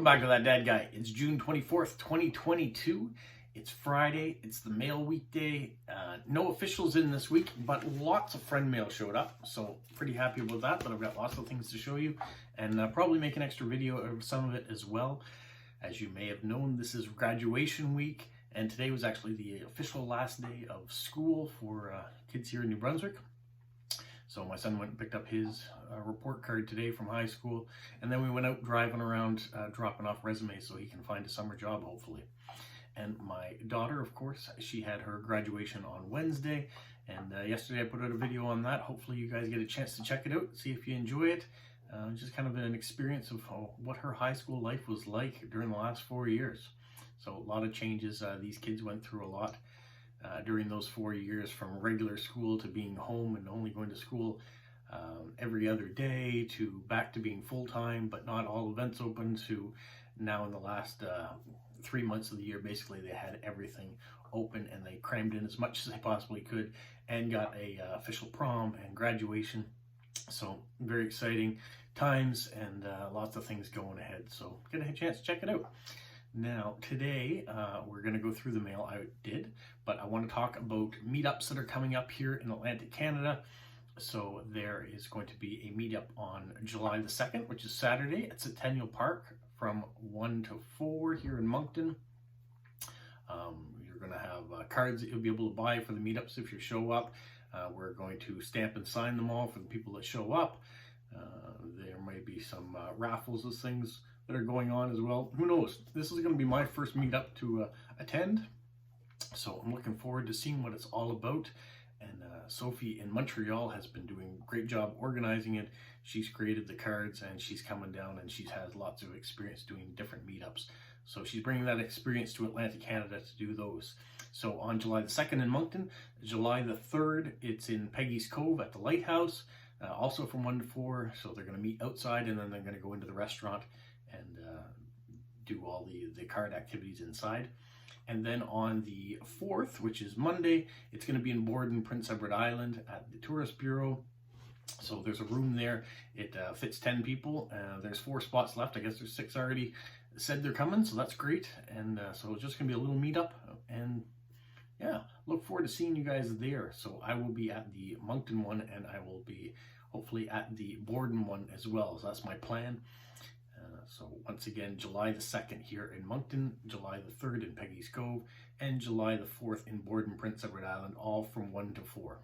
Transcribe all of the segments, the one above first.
back to That Dad Guy. It's June 24th, 2022. It's Friday. It's the mail weekday. No officials in this week, but lots of friend mail showed up. So pretty happy about that, but I've got lots of things to show you and probably make an extra video of some of it as well. As you may have known, this is graduation week, and today was actually the official last day of school for kids here in New Brunswick. So my son went and picked up his report card today from high school, and then we went out driving around dropping off resumes so he can find a summer job, hopefully. And my daughter, of course, she had her graduation on Wednesday, and yesterday I put out a video on that. Hopefully you guys get a chance to check it out, see if you enjoy it. Just kind of an experience of what her high school life was like during the last 4 years. So a lot of changes. These kids went through a lot during those 4 years, from regular school to being home and only going to school every other day, to back to being full-time but not all events open, to now in the last 3 months of the year basically they had everything open and they crammed in as much as they possibly could and got a official prom and graduation. So very exciting times and lots of things going ahead, so get a chance to check it out. Now today we're going to go through the mail I did, but I want to talk about meetups that are coming up here in Atlantic Canada. So there is going to be a meetup on July the 2nd, which is Saturday, at Centennial Park from 1 to 4 here in Moncton. You're going to have cards that you'll be able to buy for the meetups if you show up. We're going to stamp and sign them all for the people that show up. There may be some raffles and things that are going on as well. Who knows? This is going to be my first meetup to attend, so I'm looking forward to seeing what it's all about. And Sophie in Montreal has been doing a great job organizing it. She's created the cards and she's coming down, and she has lots of experience doing different meetups. So she's bringing that experience to Atlantic Canada to do those. So on July the 2nd in Moncton, July the 3rd, it's in Peggy's Cove at the Lighthouse, also from 1 to 4. So they're going to meet outside and then they're going to go into the restaurant and do all the card activities inside. And then on the 4th, which is Monday, it's going to be in Borden, Prince Edward Island at the Tourist Bureau. So there's a room there. It fits 10 people. There's 4 spots left. I guess there's 6 already said they're coming, so that's great. And so it's just going to be a little meetup. And yeah, look forward to seeing you guys there. So I will be at the Moncton one, and I will be hopefully at the Borden one as well. So that's my plan. So once again, July the 2nd here in Moncton, July the 3rd in Peggy's Cove, and July the 4th in Borden, Prince Edward Island, all from 1 to 4.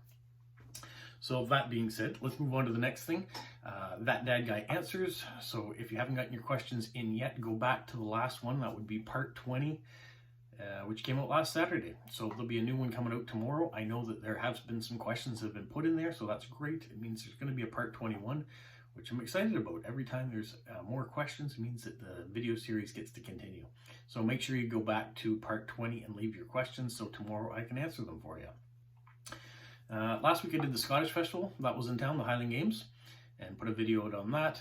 So that being said, let's move on to the next thing. That Dad Guy Answers. So if you haven't gotten your questions in yet, go back to the last one. That would be part 20, which came out last Saturday. So there'll be a new one coming out tomorrow. I know that there have been some questions that have been put in there, so that's great. It means there's going to be a part 21. Which I'm excited about. Every time there's more questions, it means that the video series gets to continue. So make sure you go back to part 20 and leave your questions so tomorrow I can answer them for you. Last week I did the Scottish Festival. That was in town, the Highland Games, and put a video out on that.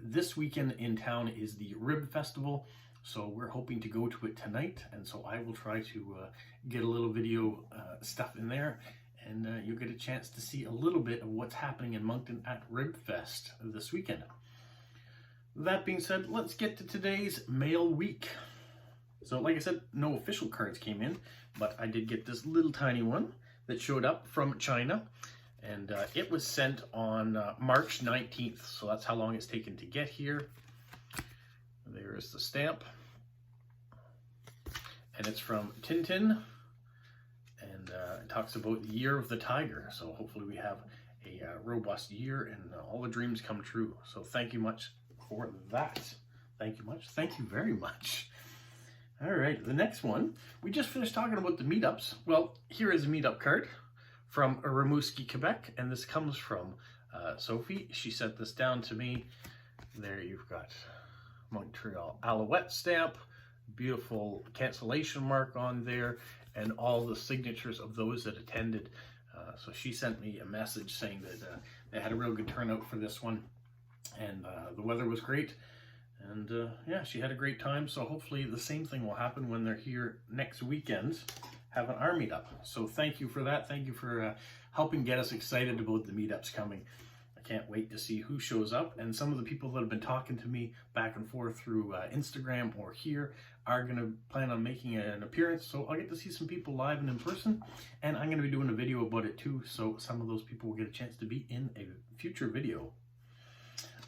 This weekend in town is the Rib Festival, so we're hoping to go to it tonight, and so I will try to get a little video stuff in there. And you'll get a chance to see a little bit of what's happening in Moncton at Rib Fest this weekend. That being said, let's get to today's mail week. So like I said, no official cards came in, but I did get this little tiny one that showed up from China. And it was sent on March 19th, so that's how long it's taken to get here. There is the stamp. And it's from Tintin. And it talks about the year of the tiger. So hopefully we have a robust year and all the dreams come true. So thank you much for that. Thank you much. Thank you very much. All right, the next one. We just finished talking about the meetups. Well, here is a meetup card from Rimouski, Quebec. And this comes from Sophie. She sent this down to me. There you've got Montreal Alouette stamp. Beautiful cancellation mark on there, and all the signatures of those that attended. So she sent me a message saying that they had a real good turnout for this one, and the weather was great, and yeah, she had a great time. So hopefully the same thing will happen when they're here next weekend, having our meetup. So thank you for that. Thank you for helping get us excited about the meetups coming. I can't wait to see who shows up. And some of the people that have been talking to me back and forth through Instagram or here are going to plan on making an appearance. So I'll get to see some people live and in person. And I'm going to be doing a video about it too. So some of those people will get a chance to be in a future video.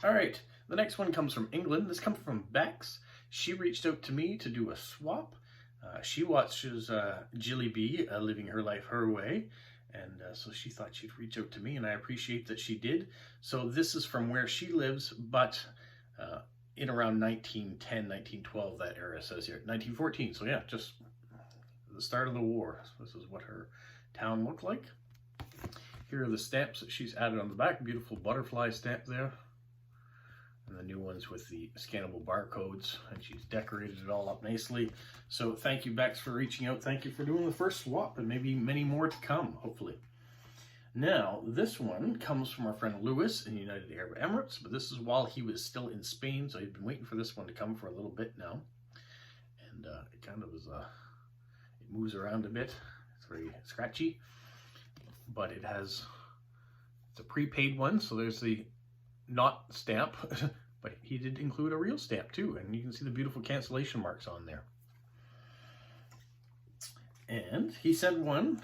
All right. The next one comes from England. This comes from Bex. She reached out to me to do a swap. She watches Jilly B living her life her way. And so she thought she'd reach out to me, and I appreciate that she did. So this is from where she lives, but in around 1910, 1912, that era says here. 1914, so yeah, just the start of the war. So this is what her town looked like. Here are the stamps that she's added on the back. Beautiful butterfly stamp there. And the new ones with the scannable barcodes, and she's decorated it all up nicely. So thank you, Bex, for reaching out. Thank you for doing the first swap, and maybe many more to come, hopefully. Now, this one comes from our friend Lewis in the United Arab Emirates, but this is while he was still in Spain, so he'd been waiting for this one to come for a little bit now. And it kind of is, it moves around a bit. It's very scratchy, but it has, it's a prepaid one, so there's the not stamp, but he did include a real stamp too, and you can see the beautiful cancellation marks on there. And he sent one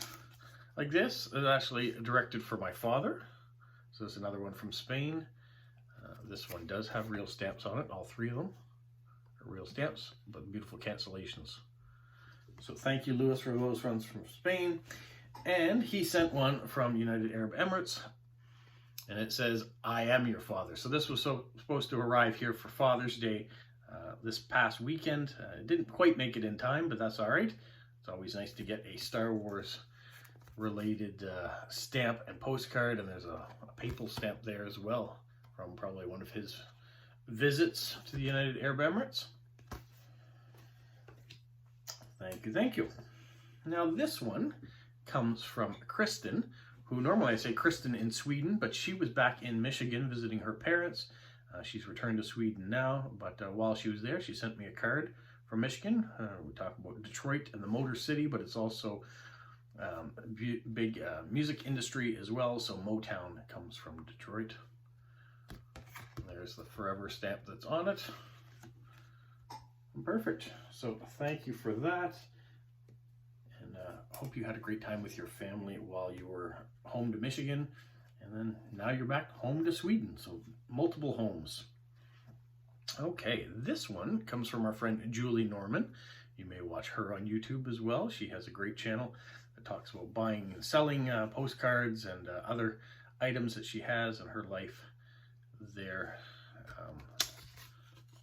like this. It's actually directed for my father. So there's another one from Spain. This one does have real stamps on it. All three of them are real stamps, but beautiful cancellations. So thank you, Lewis, for those ones from Spain. And he sent one from United Arab Emirates. And it says, I am your father. So this was supposed to arrive here for Father's Day this past weekend. It didn't quite make it in time, but that's all right. It's always nice to get a Star Wars related stamp and postcard. And there's a papal stamp there as well from probably one of his visits to the United Arab Emirates. Thank you, thank you. Now this one comes from Kristen, who normally I say Kristen in Sweden, but she was back in Michigan visiting her parents. She's returned to Sweden now, but while she was there, she sent me a card from Michigan. We talk about Detroit and the Motor City, but it's also big music industry as well, so Motown comes from Detroit. There's the forever stamp that's on it. Perfect. So thank you for that. Hope you had a great time with your family while you were home to Michigan, and then now you're back home to Sweden, so multiple homes. Okay, this one comes from our friend Julie Norman. You may watch her on YouTube as well. She has a great channel that talks about buying and selling postcards and other items that she has in her life there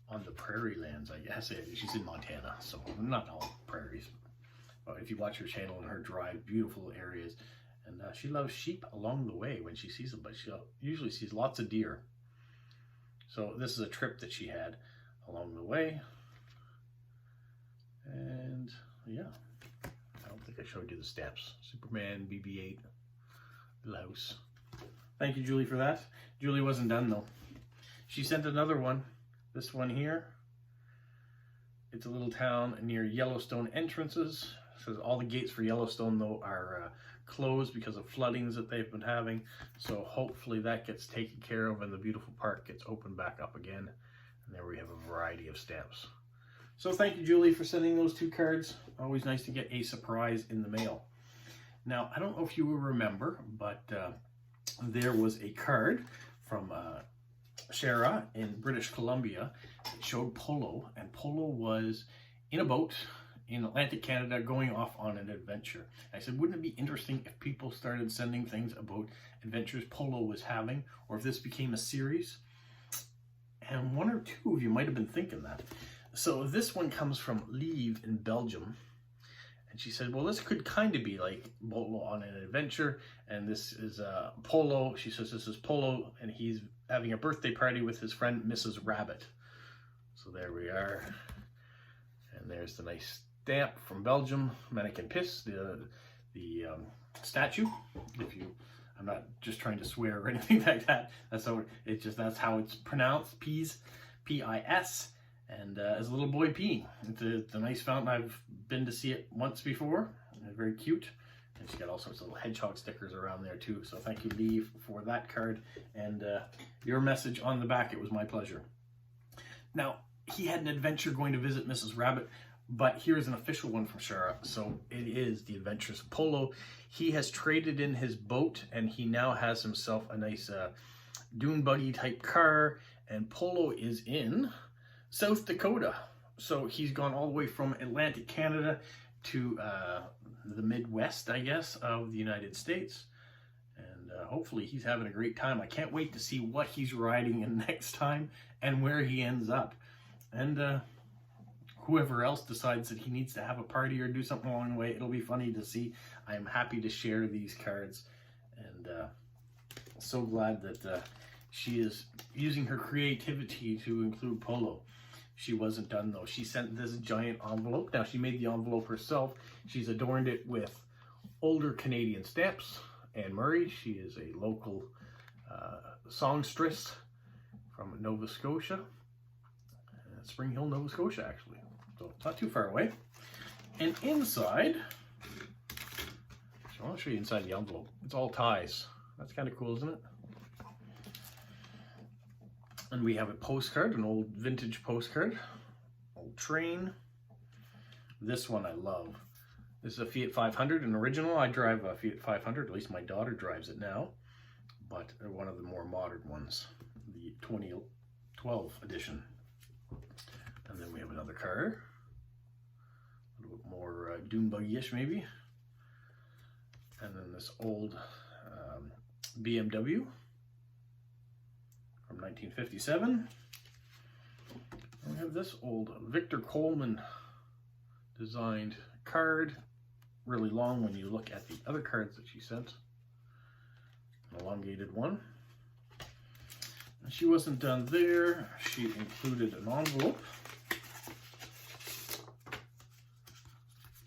on the prairie lands, I guess. She's in Montana, so not all prairies. If you watch her channel and her drive, beautiful areas. And she loves sheep along the way when she sees them, but she usually sees lots of deer. So this is a trip that she had along the way. And yeah, I don't think I showed you the stamps. Superman, BB-8, Little House. Thank you, Julie, for that. Julie wasn't done though. She sent another one. This one here. It's a little town near Yellowstone entrances. So all the gates for Yellowstone, though, are closed because of floodings that they've been having. So hopefully that gets taken care of and the beautiful park gets opened back up again. And there we have a variety of stamps. So thank you, Julie, for sending those two cards. Always nice to get a surprise in the mail. Now, I don't know if you will remember, but there was a card from Shara in British Columbia. It showed Polo, and Polo was in a boat in Atlantic Canada going off on an adventure. I said, wouldn't it be interesting if people started sending things about adventures Polo was having, or if this became a series? And one or two of you might have been thinking that. So this one comes from Lieve in Belgium. And she said, well, this could kind of be like Polo on an adventure. And this is Polo. She says this is Polo, and he's having a birthday party with his friend, Mrs. Rabbit. So there we are. And there's the nice stamp from Belgium, Mannequin Piss, the statue. I'm not just trying to swear or anything like that. That's how it's pronounced. P-I-S, and as a little boy peeing. It's a nice fountain. I've been to see it once before. It's very cute. And she's got all sorts of little hedgehog stickers around there too. So thank you, Lee, for that card. And your message on the back, it was my pleasure. Now, he had an adventure going to visit Mrs. Rabbit, but here's an official one from Shara. So it is the Adventures of Polo. He has traded in his boat, and he now has himself a nice dune buggy type car, and Polo is in South Dakota. So he's gone all the way from Atlantic Canada to the Midwest, I guess, of the United States. And hopefully he's having a great time. I can't wait to see what he's riding in next time and where he ends up. And whoever else decides that he needs to have a party or do something along the way, it'll be funny to see. I am happy to share these cards, and so glad that she is using her creativity to include Polo. She wasn't done though. She sent this giant envelope. Now, she made the envelope herself. She's adorned it with older Canadian stamps. Anne Murray, she is a local songstress from Nova Scotia. Spring Hill, Nova Scotia, actually. So not too far away. And inside, I want to show you inside the envelope. It's all ties. That's kind of cool, isn't it? And we have a postcard, an old vintage postcard, old train. This one I love. This is a Fiat 500, an original. I drive a Fiat 500, at least my daughter drives it now, but one of the more modern ones, the 2012 edition. And then we have another car, a little bit more dune buggy-ish maybe. And then this old BMW from 1957. And we have this old Victor Coleman designed card, really long when you look at the other cards that she sent. An elongated one. And she wasn't done there. She included an envelope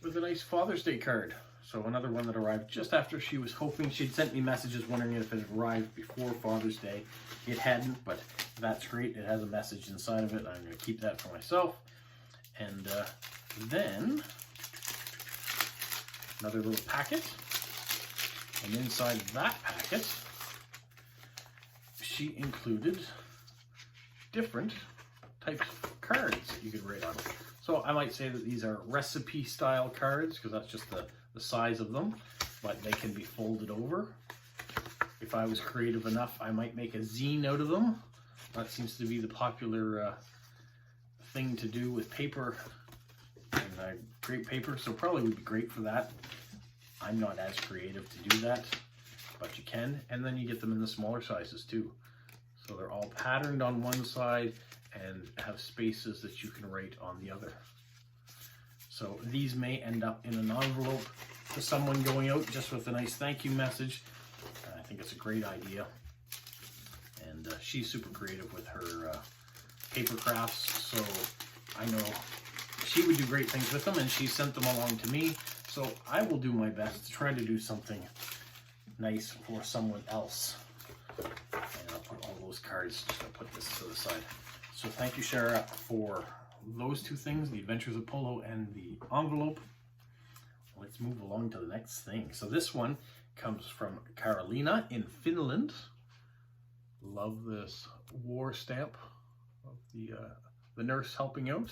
with a nice Father's Day card. So another one that arrived just after she was hoping. She'd sent me messages wondering if it had arrived before Father's Day. It hadn't, but that's great. It has a message inside of it. I'm going to keep that for myself. And then another little packet. And inside that packet, she included different types of cards that you could write on. So I might say that these are recipe style cards, because that's just the size of them, but they can be folded over. If I was creative enough, I might make a zine out of them. That seems to be the popular thing to do with paper, and great paper, so probably would be great for that. I'm not as creative to do that, but you can, and then you get them in the smaller sizes too. So they're all patterned on one side and have spaces that you can write on the other. So these may end up in an envelope to someone going out just with a nice thank you message. I think it's a great idea. And she's super creative with her paper crafts, so I know she would do great things with them, and she sent them along to me. So I will do my best to try to do something nice for someone else. And I'll put all those cards, just gonna put this to the side. So thank you, Shara, for those two things, the Adventures of Polo and the envelope. Let's move along to the next thing. So this one comes from Carolina in Finland. Love this war stamp of the nurse helping out,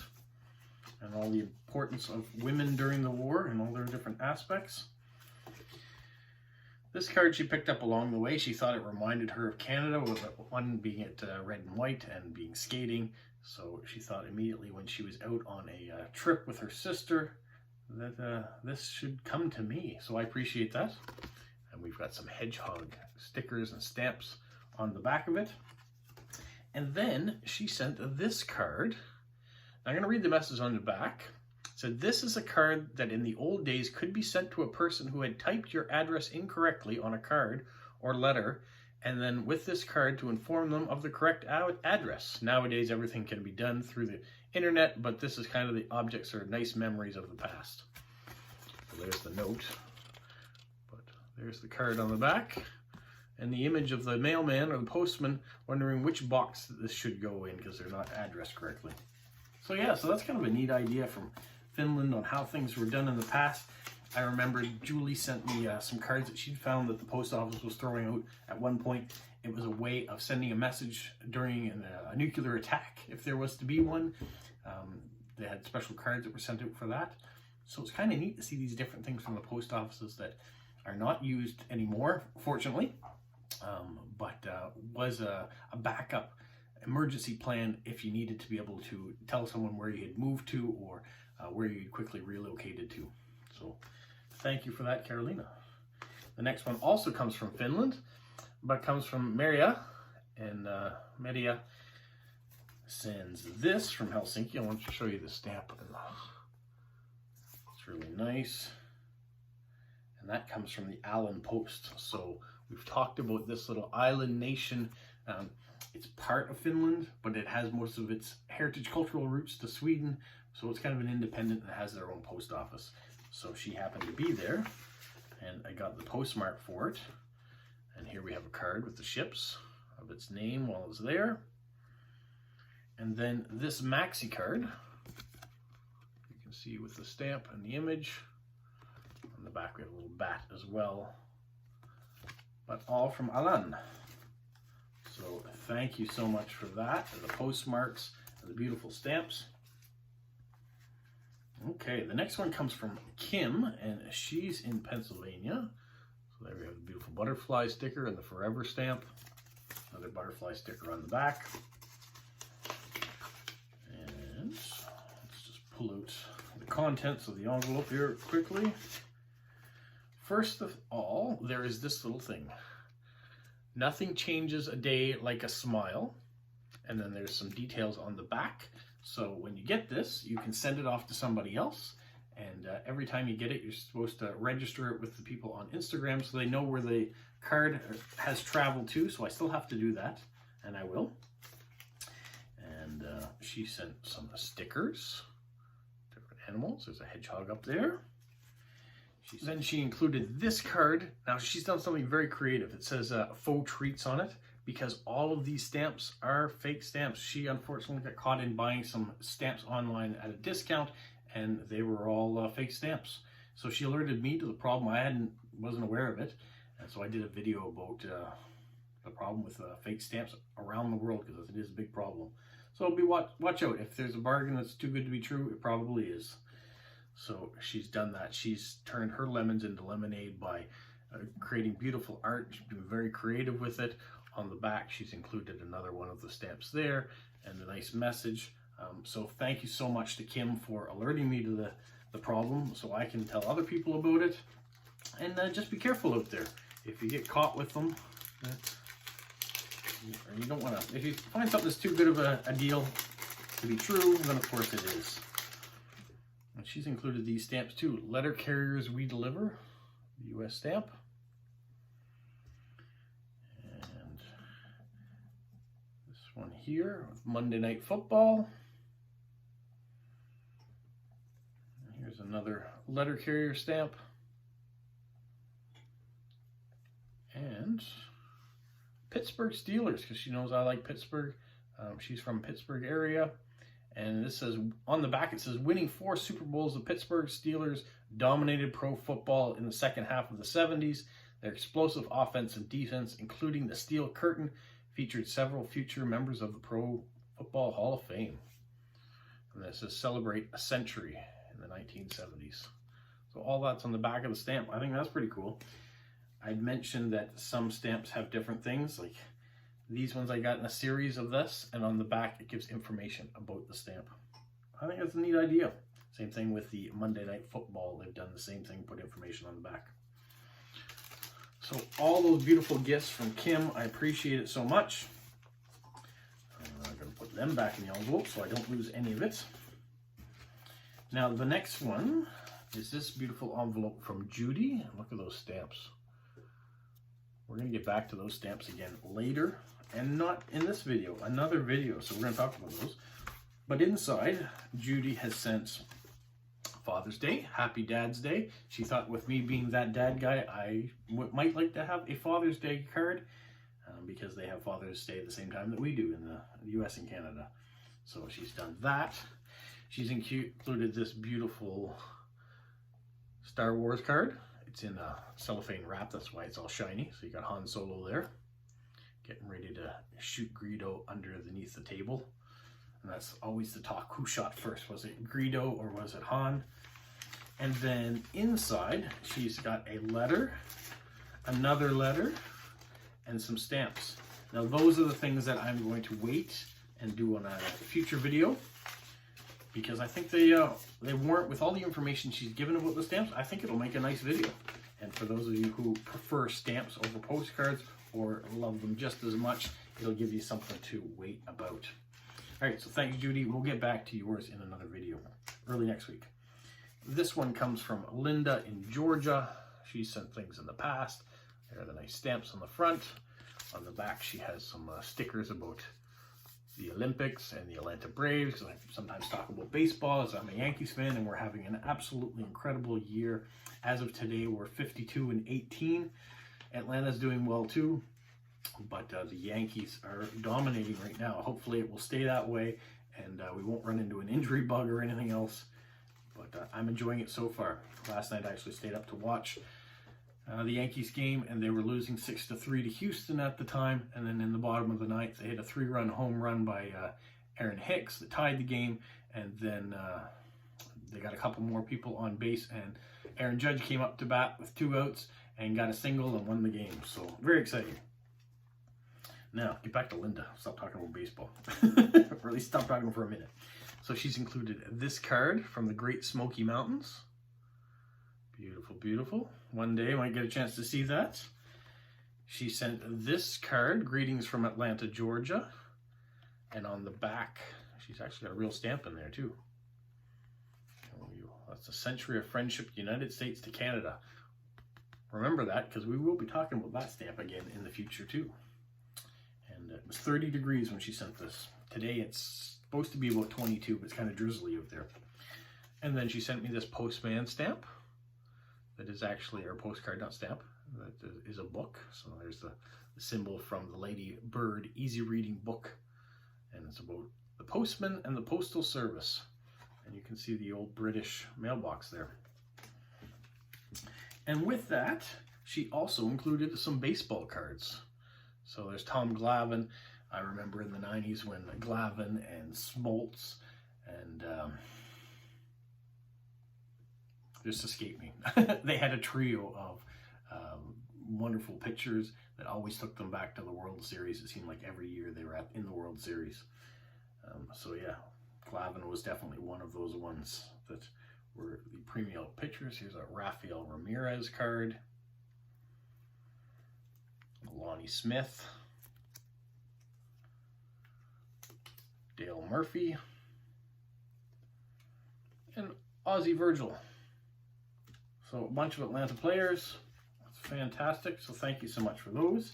and all the importance of women during the war and all their different aspects. This card she picked up along the way. She thought it reminded her of Canada, with one being it red and white and being skating. So she thought immediately when she was out on a trip with her sister that this should come to me. So I appreciate that. And we've got some hedgehog stickers and stamps on the back of it. And then she sent this card. I'm going to read the message on the back. It said, "This is a card that in the old days could be sent to a person who had typed your address incorrectly on a card or letter, and then with this card to inform them of the correct address. Nowadays, everything can be done through the internet, but this is kind of the objects or nice memories of the past." So there's the note. But there's the card on the back, and the image of the mailman or the postman wondering which box this should go in because they're not addressed correctly. So yeah, so that's kind of a neat idea from Finland on how things were done in the past. I remember Julie sent me some cards that she'd found that the post office was throwing out at one point. It was a way of sending a message during a nuclear attack, if there was to be one. They had special cards that were sent out for that. So it's kind of neat to see these different things from the post offices that are not used anymore, fortunately, but was a backup emergency plan if you needed to be able to tell someone where you had moved to or where you quickly relocated to. So thank you for that, Carolina. The next one also comes from Finland, but comes from Maria, and Maria sends this from Helsinki. I want to show you the stamp. It's really nice. And that comes from the Allen Post. So we've talked about this little island nation. It's part of Finland, but it has most of its heritage cultural roots to Sweden. So it's kind of an independent that has their own post office. So she happened to be there, and I got the postmark for it. And here we have a card with the ships of its name while it's there. And then this maxi card, you can see with the stamp and the image. On the back we have a little bat as well, but all from Alan. So thank you so much for that, and the postmarks and the beautiful stamps. Okay, the next one comes from Kim, and she's in Pennsylvania. So there we have the beautiful butterfly sticker and the forever stamp. Another butterfly sticker on the back. And let's just pull out the contents of the envelope here quickly. First of all, there is this little thing. Nothing changes a day like a smile. And then there's some details on the back. So when you get this, you can send it off to somebody else. And every time you get it, you're supposed to register it with the people on Instagram so they know where the card has traveled to. So I still have to do that, and I will. And she sent some stickers, different animals. There's a hedgehog up there. Then she included this card. Now she's done something very creative. It says faux treats on it, because all of these stamps are fake stamps. She unfortunately got caught in buying some stamps online at a discount, and they were all fake stamps. So she alerted me to the problem. I wasn't aware of it, and so I did a video about the problem with fake stamps around the world, because it is a big problem. So watch out. If there's a bargain that's too good to be true, it probably is. So she's done that. She's turned her lemons into lemonade by creating beautiful art. She's been very creative with it. On the back, she's included another one of the stamps there and a nice message. So thank you so much to Kim for alerting me to the problem so I can tell other people about it. And just be careful out there. If you get caught with them, you don't want to. If you find something that's too good of a deal to be true, then of course it is. And she's included these stamps too. Letter carriers we deliver, the U.S. stamp. And this one here, Monday Night Football. And here's another letter carrier stamp. And Pittsburgh Steelers, because she knows I like Pittsburgh. She's from Pittsburgh area. And this says, on the back, it says, winning 4 Super Bowls, the Pittsburgh Steelers dominated pro football in the second half of the 70s. Their explosive offense and defense, including the Steel Curtain, featured several future members of the Pro Football Hall of Fame. And this says, celebrate a century in the 1970s. So all that's on the back of the stamp. I think that's pretty cool. I'd mentioned that some stamps have different things, like these ones I got in a series of this, and on the back it gives information about the stamp. I think that's a neat idea. Same thing with the Monday Night Football. They've done the same thing, put information on the back. So all those beautiful gifts from Kim, I appreciate it so much. I'm going to put them back in the envelope so I don't lose any of it. Now the next one is this beautiful envelope from Judy. Look at those stamps. We're going to get back to those stamps again later, and not in this video, another video, so we're going to talk about those. But inside, Judy has sent Father's Day, Happy Dad's Day. She thought with me being that dad guy, I might like to have a Father's Day card, because they have Father's Day at the same time that we do in the US and Canada. So she's done that. She's included this beautiful Star Wars card. It's in a cellophane wrap, that's why it's all shiny. So you got Han Solo there, getting ready to shoot Greedo underneath the table. And that's always the talk, who shot first? Was it Greedo or was it Han? And then inside, she's got a letter, another letter, and some stamps. Now those are the things that I'm going to wait and do on a future video, because I think they warrant, with all the information she's given about the stamps, I think it'll make a nice video. And for those of you who prefer stamps over postcards or love them just as much, it'll give you something to wait about. All right, so thank you, Judy. We'll get back to yours in another video early next week. This one comes from Linda in Georgia. She sent things in the past. There are the nice stamps on the front. On the back, she has some stickers about the Olympics and the Atlanta Braves, because I sometimes talk about baseball, as I'm a Yankees fan, and we're having an absolutely incredible year. As of today, we're 52-18. Atlanta's doing well too, but the Yankees are dominating right now. Hopefully it will stay that way, and we won't run into an injury bug or anything else, but I'm enjoying it so far. Last night I actually stayed up to watch the Yankees game, and they were losing 6-3 to Houston at the time. And then in the bottom of the ninth, they hit a 3-run home run by Aaron Hicks that tied the game. And then they got a couple more people on base, and Aaron Judge came up to bat with 2 outs and got a single and won the game. So very exciting. Now get back to Linda. Stop talking about baseball, or at least stop talking for a minute. So she's included this card from the Great Smoky Mountains. Beautiful, beautiful. One day I might get a chance to see that. She sent this card, greetings from Atlanta, Georgia. And on the back, she's actually got a real stamp in there too. That's a century of friendship, United States to Canada. Remember that, because we will be talking about that stamp again in the future too. And it was 30 degrees when she sent this. Today it's supposed to be about 22, but it's kind of drizzly out there. And then she sent me this postman stamp. That is actually, or postcard, not stamp, that is a book. So there's the symbol from the Lady Bird Easy Reading book. And it's about the postman and the postal service. And you can see the old British mailbox there. And with that, she also included some baseball cards. So there's Tom Glavine. I remember in the 90s when Glavine and Smoltz and just escaped me. They had a trio of wonderful pictures that always took them back to the World Series. It seemed like every year they were in the World Series. So yeah, Glavine was definitely one of those ones that were the premium pictures. Here's a Rafael Ramirez card. Lonnie Smith. Dale Murphy. And Ozzie Virgil. So a bunch of Atlanta players. That's fantastic. So thank you so much for those.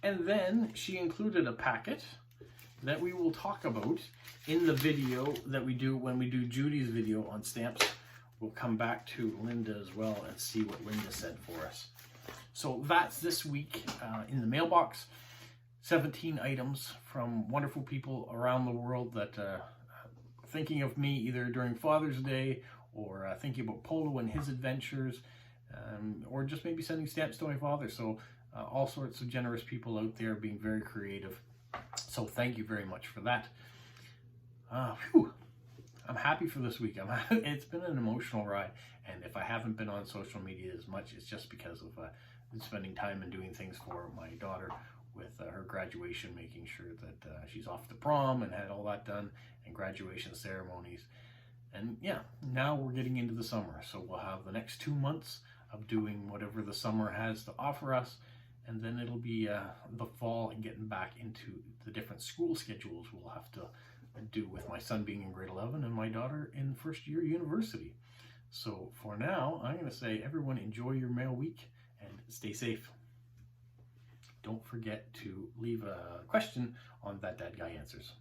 And then she included a packet that we will talk about in the video that we do when we do Judy's video on stamps. We'll come back to Linda as well and see what Linda said for us. So that's this week in the mailbox. 17 items from wonderful people around the world that thinking of me either during Father's Day or thinking about Polo and his adventures, or just maybe sending stamps to my father. So all sorts of generous people out there being very creative. So thank you very much for that. I'm happy for this week. It's been an emotional ride, and if I haven't been on social media as much, it's just because of spending time and doing things for my daughter with her graduation, making sure that she's off to prom and had all that done, and graduation ceremonies. And yeah, now we're getting into the summer, so we'll have the next 2 months of doing whatever the summer has to offer us, and then it'll be the fall and getting back into the different school schedules we'll have to do, with my son being in grade 11 and my daughter in first year university. So for now, I'm going to say everyone enjoy your mail week and stay safe. Don't forget to leave a question on That Dad Guy Answers.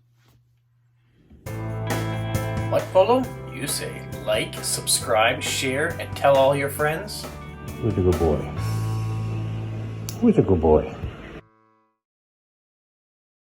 What, Polo? You say like, subscribe, share, and tell all your friends? Who's a good boy? Who's a good boy?